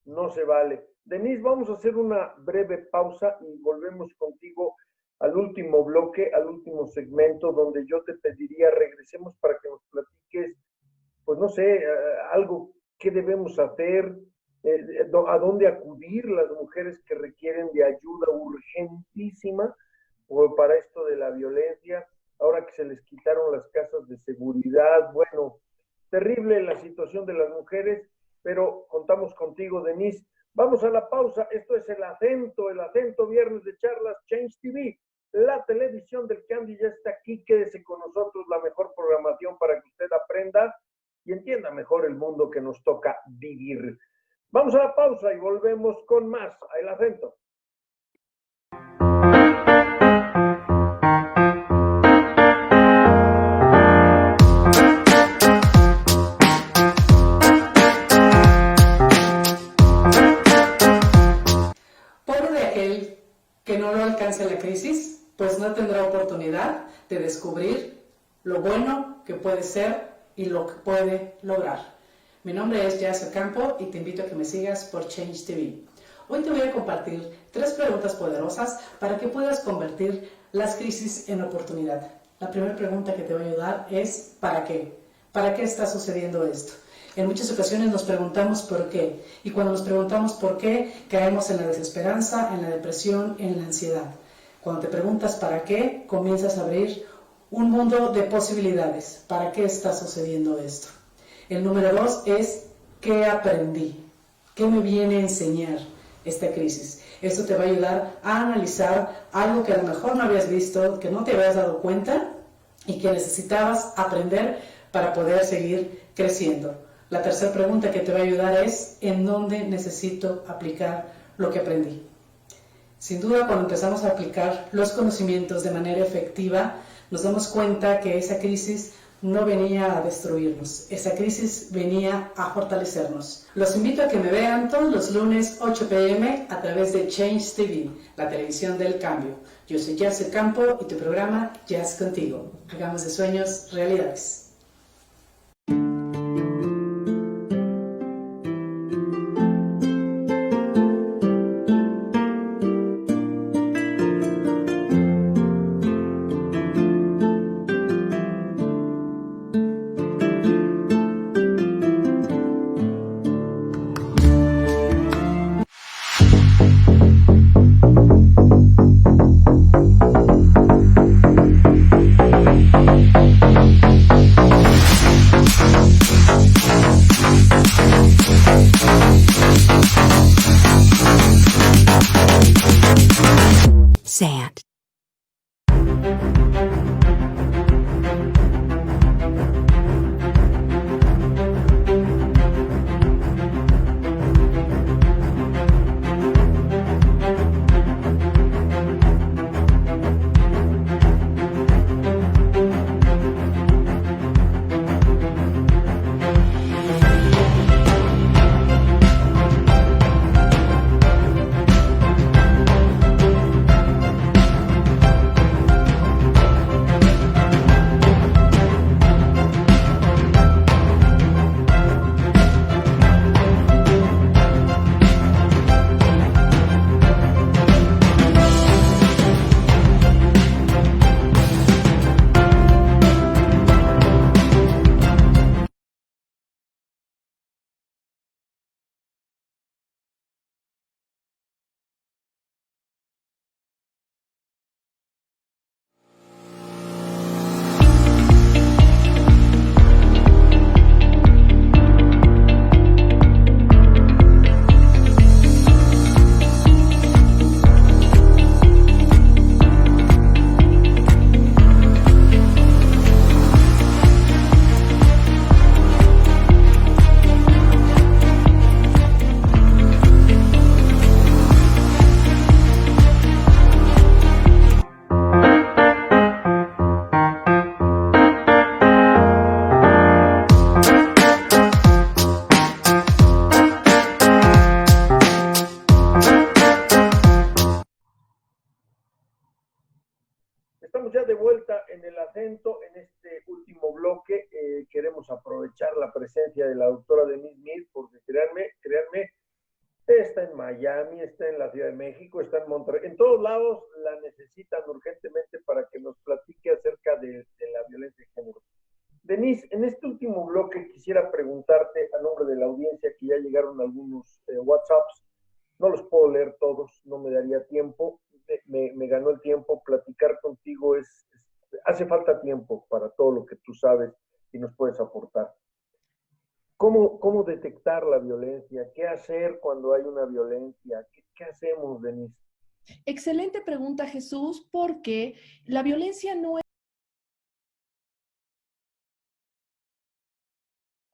no se vale. Denise, vamos a hacer una breve pausa y volvemos contigo al último bloque, al último segmento, donde yo te pediría regresemos para que nos platiques, pues no sé, algo que debemos hacer, a dónde acudir las mujeres que requieren de ayuda urgentísima para esto de la violencia, ahora que se les quitaron las casas de seguridad. Bueno, terrible la situación de las mujeres, pero contamos contigo, Denise. Vamos a la pausa. Esto es El Acento, viernes de charlas, Change TV. La televisión del Candy ya está aquí. Quédese con nosotros, la mejor programación para que usted aprenda y entienda mejor el mundo que nos toca vivir. Vamos a la pausa y volvemos con más a El Acento. Pobre de aquel que no lo alcance la crisis, pues no tendrá oportunidad de descubrir lo bueno que puede ser y lo que puede lograr. Mi nombre es Jazz Ocampo y te invito a que me sigas por Change TV. Hoy te voy a compartir 3 preguntas poderosas para que puedas convertir las crisis en oportunidad. La primera pregunta que te va a ayudar es ¿para qué? ¿Para qué está sucediendo esto? En muchas ocasiones nos preguntamos por qué, y cuando nos preguntamos por qué, caemos en la desesperanza, en la depresión, en la ansiedad. Cuando te preguntas para qué, comienzas a abrir un mundo de posibilidades. ¿Para qué está sucediendo esto? El número 2 es ¿qué aprendí? ¿Qué me viene a enseñar esta crisis? Esto te va a ayudar a analizar algo que a lo mejor no habías visto, que no te habías dado cuenta y que necesitabas aprender para poder seguir creciendo. La tercera pregunta que te va a ayudar es ¿en dónde necesito aplicar lo que aprendí? Sin duda, cuando empezamos a aplicar los conocimientos de manera efectiva, nos damos cuenta que esa crisis no venía a destruirnos, esa crisis venía a fortalecernos. Los invito a que me vean todos los lunes 8 p.m. a través de Change TV, la televisión del cambio. Yo soy Jazz Ocampo y tu programa Jazz Contigo. Hagamos de sueños realidades. Sad. Estamos ya de vuelta en el acento, en este último bloque. Queremos aprovechar la presencia de la doctora Denise Mir, porque créanme, está en Miami, está en la Ciudad de México, está en Monterrey. En todos lados la necesitan urgentemente para que nos platique acerca de la violencia de género. Denise, en este último bloque quisiera preguntarte a nombre de la audiencia, que ya llegaron algunos WhatsApps. No los puedo leer todos, no me daría tiempo. Me ganó el tiempo. Platicar contigo hace falta tiempo para todo lo que tú sabes y nos puedes aportar. ¿Cómo detectar la violencia? ¿Qué hacer cuando hay una violencia? ¿Qué hacemos, Denise? Excelente pregunta, Jesús, porque la violencia no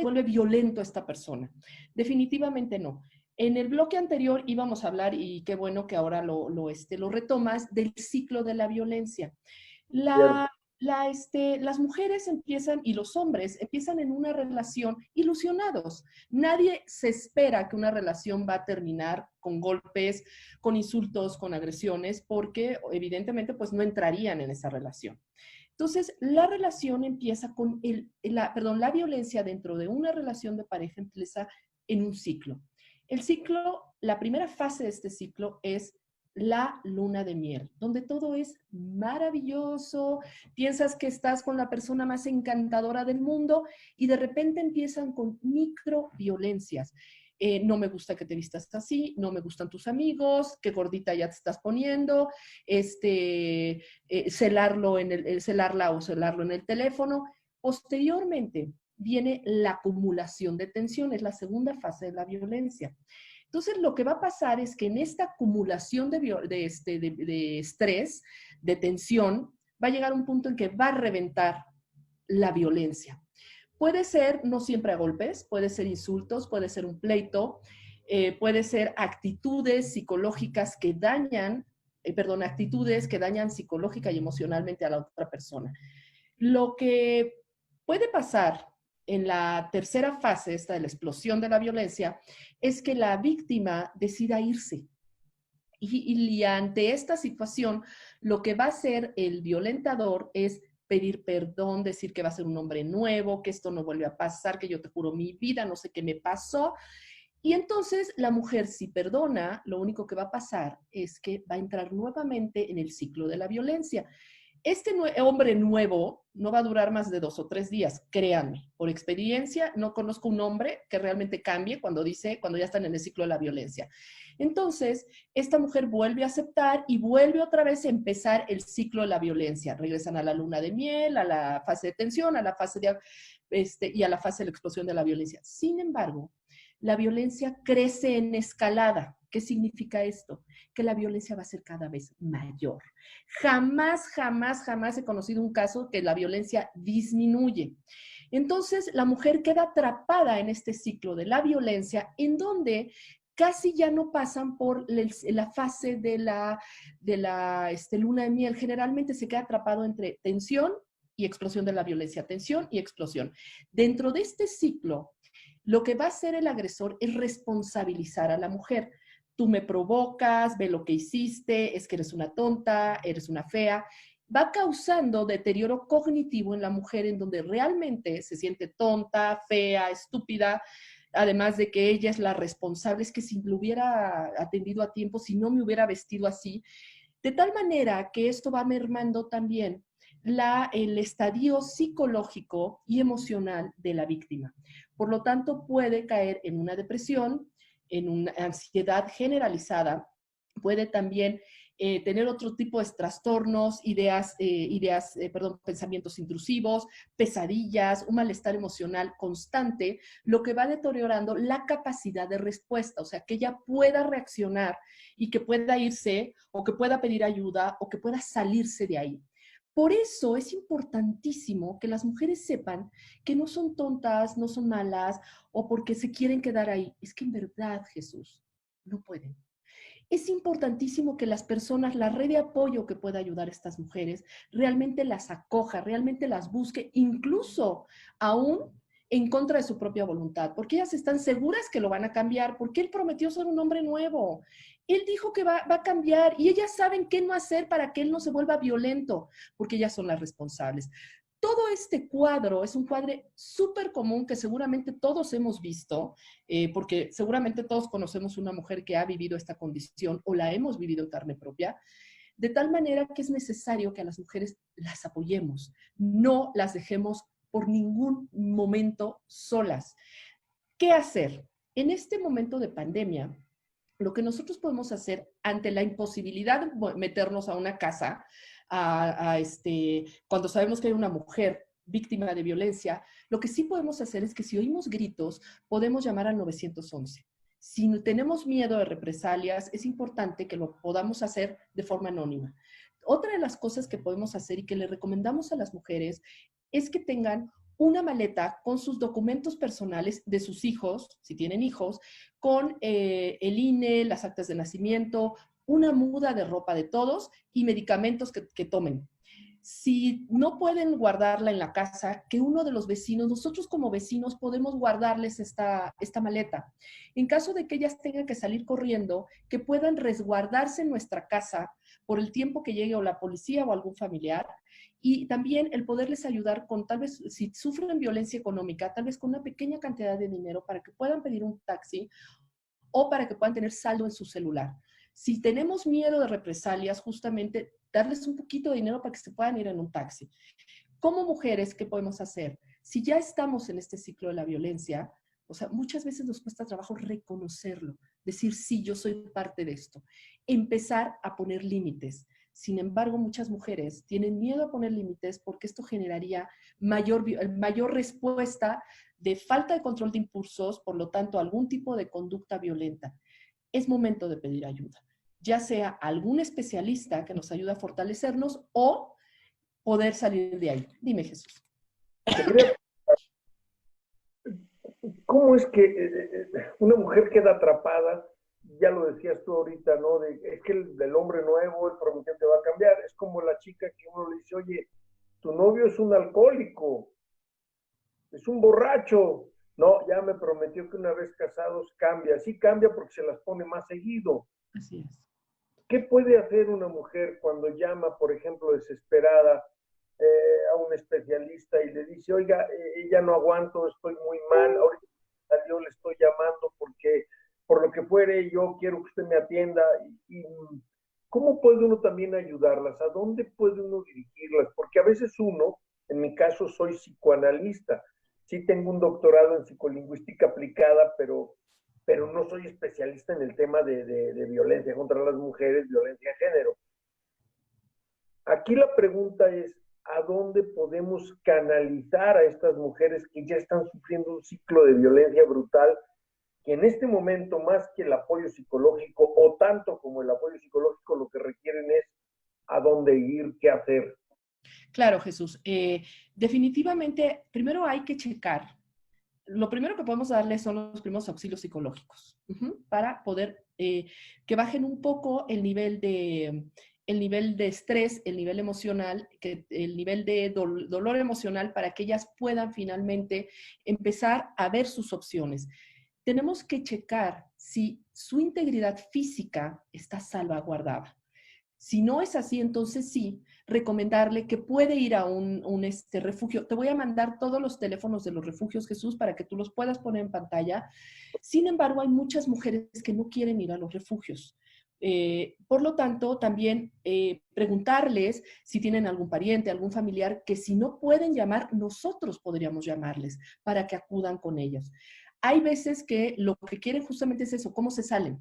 vuelve violento a esta persona. Definitivamente no. En el bloque anterior íbamos a hablar, y qué bueno que ahora lo retomas, del ciclo de la violencia. Las mujeres empiezan, y los hombres empiezan en una relación ilusionados. Nadie se espera que una relación va a terminar con golpes, con insultos, con agresiones, porque evidentemente pues no entrarían en esa relación. Entonces, la relación empieza con la violencia dentro de una relación de pareja empieza en un ciclo. El ciclo, la primera fase de este ciclo es la luna de miel, donde todo es maravilloso, piensas que estás con la persona más encantadora del mundo y de repente empiezan con microviolencias. No me gusta que te vistas así, no me gustan tus amigos, qué gordita ya te estás poniendo, celarla o celarlo en el teléfono. Posteriormente viene la acumulación de tensión, es la segunda fase de la violencia. Entonces, lo que va a pasar es que en esta acumulación de estrés, de tensión, va a llegar un punto en que va a reventar la violencia. Puede ser, no siempre a golpes, puede ser insultos, puede ser un pleito, puede ser actitudes psicológicas que dañan psicológica y emocionalmente a la otra persona. Lo que puede pasar en la tercera fase, esta de la explosión de la violencia, es que la víctima decida irse. Y ante esta situación, lo que va a hacer el violentador es pedir perdón, decir que va a ser un hombre nuevo, que esto no vuelve a pasar, que yo te juro mi vida, no sé qué me pasó. Y entonces la mujer, si perdona, lo único que va a pasar es que va a entrar nuevamente en el ciclo de la violencia. Este hombre nuevo no va a durar más de 2 o 3 días, créanme. Por experiencia, no conozco un hombre que realmente cambie cuando ya están en el ciclo de la violencia. Entonces, esta mujer vuelve a aceptar y vuelve otra vez a empezar el ciclo de la violencia. Regresan a la luna de miel, a la fase de tensión, a la fase y a la fase de la explosión de la violencia. Sin embargo, la violencia crece en escalada. ¿Qué significa esto? Que la violencia va a ser cada vez mayor. Jamás he conocido un caso que la violencia disminuye. Entonces, la mujer queda atrapada en este ciclo de la violencia, en donde casi ya no pasan por la fase de la luna de miel. Generalmente se queda atrapado entre tensión y explosión de la violencia, tensión y explosión. Dentro de este ciclo, lo que va a hacer el agresor es responsabilizar a la mujer. Tú me provocas, ve lo que hiciste, es que eres una tonta, eres una fea. Va causando deterioro cognitivo en la mujer, en donde realmente se siente tonta, fea, estúpida, además de que ella es la responsable, es que si lo hubiera atendido a tiempo, si no me hubiera vestido así, de tal manera que esto va mermando también el estadio psicológico y emocional de la víctima. Por lo tanto, puede caer en una depresión, en una ansiedad generalizada, puede también tener otro tipo de trastornos, pensamientos intrusivos, pesadillas, un malestar emocional constante, lo que va deteriorando la capacidad de respuesta, o sea, que ella pueda reaccionar y que pueda irse o que pueda pedir ayuda o que pueda salirse de ahí. Por eso es importantísimo que las mujeres sepan que no son tontas, no son malas o porque se quieren quedar ahí. Es que en verdad, Jesús, no pueden. Es importantísimo que las personas, la red de apoyo que pueda ayudar a estas mujeres, realmente las acoja, realmente las busque, incluso aún en contra de su propia voluntad, porque ellas están seguras que lo van a cambiar, porque él prometió ser un hombre nuevo. Él dijo que va a cambiar y ellas saben qué no hacer para que él no se vuelva violento, porque ellas son las responsables. Todo este cuadro es un cuadro súper común que seguramente todos hemos visto, porque seguramente todos conocemos una mujer que ha vivido esta condición o la hemos vivido en carne propia, de tal manera que es necesario que a las mujeres las apoyemos, no las dejemos por ningún momento solas. ¿Qué hacer? En este momento de pandemia, lo que nosotros podemos hacer ante la imposibilidad de meternos a una casa, cuando sabemos que hay una mujer víctima de violencia, lo que sí podemos hacer es que si oímos gritos, podemos llamar al 911. Si tenemos miedo de represalias, es importante que lo podamos hacer de forma anónima. Otra de las cosas que podemos hacer y que le recomendamos a las mujeres es que tengan una maleta con sus documentos personales de sus hijos, si tienen hijos, con el INE, las actas de nacimiento, una muda de ropa de todos y medicamentos que tomen. Si no pueden guardarla en la casa, que uno de los vecinos, nosotros como vecinos podemos guardarles esta maleta. En caso de que ellas tengan que salir corriendo, que puedan resguardarse en nuestra casa por el tiempo que llegue o la policía o algún familiar, y también el poderles ayudar con, tal vez, si sufren violencia económica, tal vez con una pequeña cantidad de dinero para que puedan pedir un taxi o para que puedan tener saldo en su celular. Si tenemos miedo de represalias, justamente darles un poquito de dinero para que se puedan ir en un taxi. Como mujeres, ¿qué podemos hacer? Si ya estamos en este ciclo de la violencia, o sea, muchas veces nos cuesta trabajo reconocerlo, decir, sí, yo soy parte de esto. Empezar a poner límites. Sin embargo, muchas mujeres tienen miedo a poner límites porque esto generaría mayor respuesta de falta de control de impulsos, por lo tanto, algún tipo de conducta violenta. Es momento de pedir ayuda, ya sea algún especialista que nos ayude a fortalecernos o poder salir de ahí. Dime, Jesús. ¿Cómo es que una mujer queda atrapada? Ya lo decías tú ahorita, ¿no? Es que el hombre nuevo, el prometiente va a cambiar. Es como la chica que uno le dice, oye, tu novio es un alcohólico, es un borracho. No, ya me prometió que una vez casados cambia. Sí cambia porque se las pone más seguido. Así es. ¿Qué puede hacer una mujer cuando llama, por ejemplo, desesperada a un especialista y le dice, oiga, ya no aguanto, estoy muy mal, ahorita yo le estoy llamando porque por lo que fuere yo quiero que usted me atienda? Y ¿cómo puede uno también ayudarlas? ¿A dónde puede uno dirigirlas? Porque a veces uno, en mi caso soy psicoanalista, sí tengo un doctorado en psicolingüística aplicada, pero no soy especialista en el tema de violencia contra las mujeres, violencia de género. Aquí la pregunta es, ¿a dónde podemos canalizar a estas mujeres que ya están sufriendo un ciclo de violencia brutal, que en este momento, más que el apoyo psicológico, o tanto como el apoyo psicológico, lo que requieren es a dónde ir, qué hacer? Claro, Jesús. Definitivamente, primero hay que checar. Lo primero que podemos darles son los primeros auxilios psicológicos para poder que bajen un poco el nivel de estrés, el nivel emocional, el nivel de dolor emocional, para que ellas puedan finalmente empezar a ver sus opciones. Tenemos que checar si su integridad física está salvaguardada. Si no es así, entonces sí, recomendarle que puede ir a un refugio. Te voy a mandar todos los teléfonos de los refugios, Jesús, para que tú los puedas poner en pantalla. Sin embargo, hay muchas mujeres que no quieren ir a los refugios. Por lo tanto, también preguntarles si tienen algún pariente, algún familiar, que si no pueden llamar, nosotros podríamos llamarles para que acudan con ellos. Hay veces que lo que quieren justamente es eso, cómo se salen.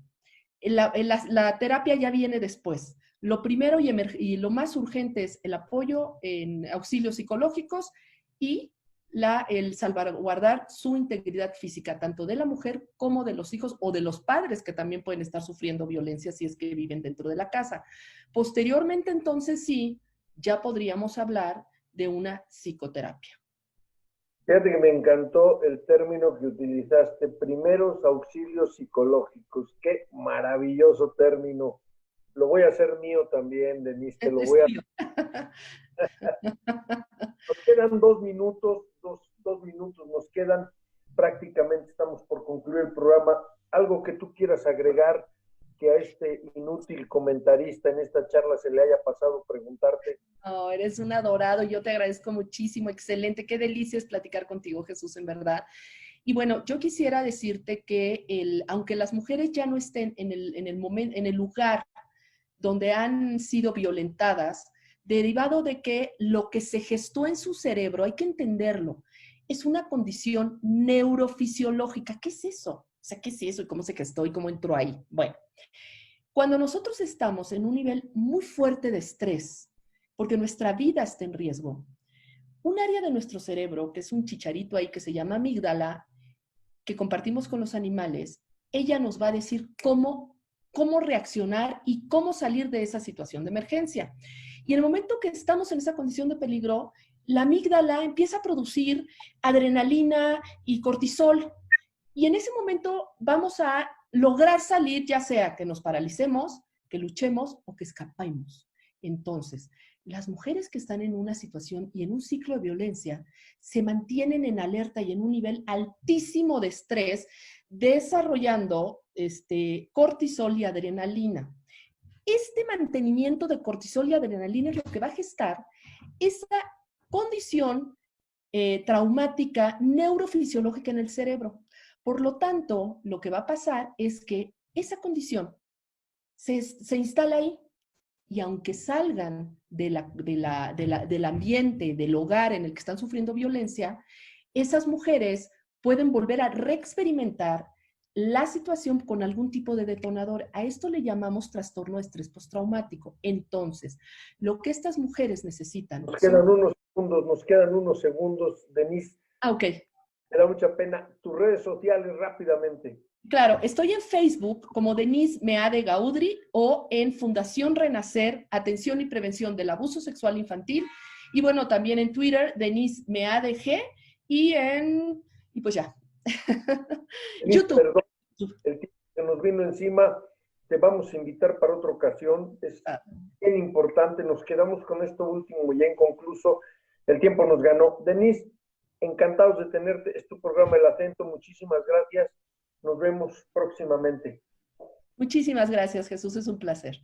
La terapia ya viene después. Lo primero y lo más urgente es el apoyo en auxilios psicológicos y el salvaguardar su integridad física, tanto de la mujer como de los hijos o de los padres, que también pueden estar sufriendo violencia si es que viven dentro de la casa. Posteriormente, entonces sí, ya podríamos hablar de una psicoterapia. Fíjate que me encantó el término que utilizaste, primeros auxilios psicológicos. Qué maravilloso término. Lo voy a hacer mío también, Denise, te lo voy a... Nos quedan 2 minutos, dos minutos nos quedan, prácticamente estamos por concluir el programa. Algo que tú quieras agregar, que a este inútil comentarista en esta charla se le haya pasado preguntarte. Oh, eres un adorado, yo te agradezco muchísimo, excelente, qué delicia es platicar contigo, Jesús, en verdad. Y bueno, yo quisiera decirte que aunque las mujeres ya no estén en el lugar donde han sido violentadas, derivado de que lo que se gestó en su cerebro, hay que entenderlo, es una condición neurofisiológica. ¿Qué es eso? O sea, ¿qué es eso? ¿Y cómo se gestó? ¿Y cómo entró ahí? Bueno, cuando nosotros estamos en un nivel muy fuerte de estrés, porque nuestra vida está en riesgo, un área de nuestro cerebro, que es un chicharito ahí que se llama amígdala, que compartimos con los animales, ella nos va a decir cómo reaccionar y cómo salir de esa situación de emergencia. Y en el momento que estamos en esa condición de peligro, la amígdala empieza a producir adrenalina y cortisol. Y en ese momento vamos a lograr salir, ya sea que nos paralicemos, que luchemos o que escapemos. Entonces, las mujeres que están en una situación y en un ciclo de violencia se mantienen en alerta y en un nivel altísimo de estrés, desarrollando cortisol y adrenalina. Este mantenimiento de cortisol y adrenalina es lo que va a gestar esa condición traumática neurofisiológica en el cerebro. Por lo tanto, lo que va a pasar es que esa condición se instala ahí. Y aunque salgan del ambiente, del hogar en el que están sufriendo violencia, esas mujeres pueden volver a reexperimentar la situación con algún tipo de detonador. A esto le llamamos trastorno de estrés postraumático. Entonces, lo que estas mujeres necesitan... Nos quedan unos segundos, Denise. Ok. Me da mucha pena. Tus redes sociales rápidamente. Claro, estoy en Facebook como Denise Meade Gaudry o en Fundación Renacer, Atención y Prevención del Abuso Sexual Infantil. Y bueno, también en Twitter, Denise Meade G. Y pues ya. Denise, YouTube. Perdón, el tiempo que nos vino encima, te vamos a invitar para otra ocasión. Es bien importante. Nos quedamos con esto último ya inconcluso. El tiempo nos ganó. Denise, encantados de tenerte. Es tu programa El Acento. Muchísimas gracias. Nos vemos próximamente. Muchísimas gracias, Jesús. Es un placer.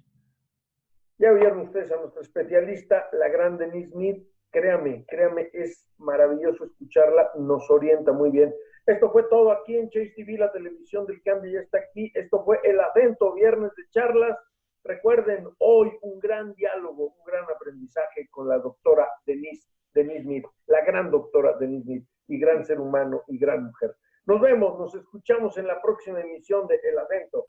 Ya oyeron ustedes a nuestra especialista, la gran Denise Mead. Créame, es maravilloso escucharla. Nos orienta muy bien. Esto fue todo aquí en Chase TV, la televisión del cambio ya está aquí. Esto fue El Acento, viernes de charlas. Recuerden, hoy un gran diálogo, un gran aprendizaje con la doctora Denise Mead, la gran doctora Denise Mead, y gran ser humano y gran mujer. Nos vemos, nos escuchamos en la próxima emisión de El Acento.